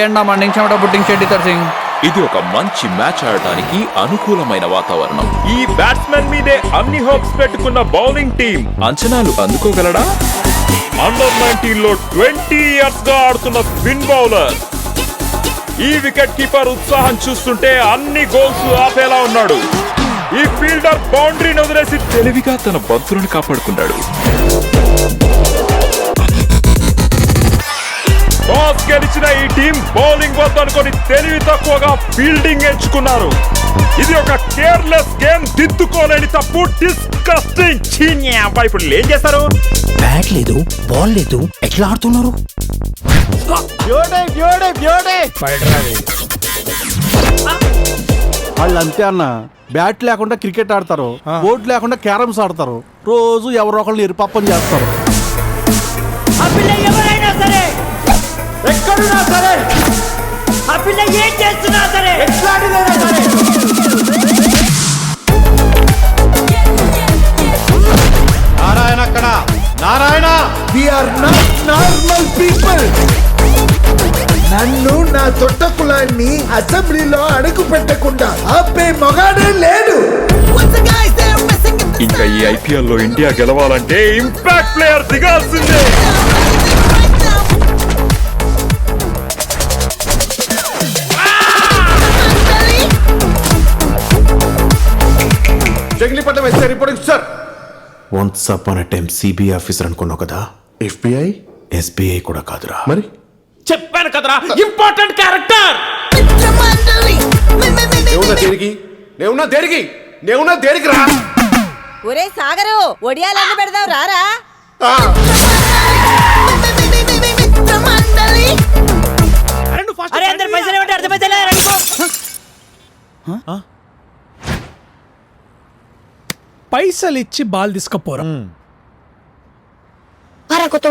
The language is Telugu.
ఎండా మండింగ్ చెమట పుట్టింగ్ షెడ్డి సింగ్. ఇది ఒక మంచి మ్యాచ్ ఆడటానికి అనుకూలమైన వాతావరణం. ఈ బ్యాట్స్మెన్ మీదే అన్ని హోప్స్ పెట్టుకున్న బౌలింగ్ టీం అంచనాలు అందుకోగలడా? అండర్ 19 లో 20 ఇయర్స్ గా ఆడుతున్న స్పిన్ బౌలర్. ఈ వికెట్ కీపర్ ఉత్సాహం చూస్తుంటే అన్ని గోల్స్ ఆపేలా ఉన్నాడు. ఈ ఫీల్డర్ బౌండరీని వదిలేసి తెలివిగా తన బంతులను కాపాడుకున్నాడు. టాస్ గెలిచిన ఈ టీం బౌలింగ్ వద్దనుకొని తెలివి తక్కువగా ఫీల్డింగ్ ఎంచుకున్నారు. ఇది ఒక కేర్లెస్ గేమ్, దిద్దుకోలేని తప్పు. డిస్కస్టింగ్. ఇప్పుడు ఏం చేస్తారు? బ్యాట్ లేదు, బాల్ లేదు, ఎట్లా ఆడుతున్నారు? వాళ్ళు అంతే అన్న. బ్యాట్ లేకుండా క్రికెట్ ఆడతారు, బోర్డు లేకుండా క్యారమ్స్ ఆడతారు, రోజు ఎవరో ఒకళ్ళు ఎరుపప్పని చేస్తారు. ఆ పిల్ల ఎవరైనా సరే, ఎక్కడున్నా సరే, ఆ పిల్ల ఏం చేస్తున్నా సరే, ఎట్లాంటిదైనా సరే, నారాయణ అక్కడ, Narayan. We are not normal people. నన్ను నా తొట్ట కులాన్ని అసెంబ్లీలో అడుగు పెట్టకుండా ఆపే మొగాడే లేడు. ఇంకా ఈ ఐపీఎల్ లో ఇండియా గెలవాలంటే ఇంపాక్ట్ ప్లేయర్ దిగాల్సిందే. Jagilipatnam SI reporting sir. Once upon a time CBI officer అనుకున్నావు కదా, ఎఫ్బిఐ ఎస్బీఐ కూడా కాదురా. మరి చెప్పాను కదరా, ఇంపార్టెంట్ క్యారెక్టర్. నేనున్నా దేనికి రా. ఒరే సాగరు, ఒడియాలన్నీ పెడదాం రారా. అరే అందరు పైసలు ఏమంటే అర్థమైతే పైసలు ఇచ్చి బాల్ తీసుకపోరా. కొత్త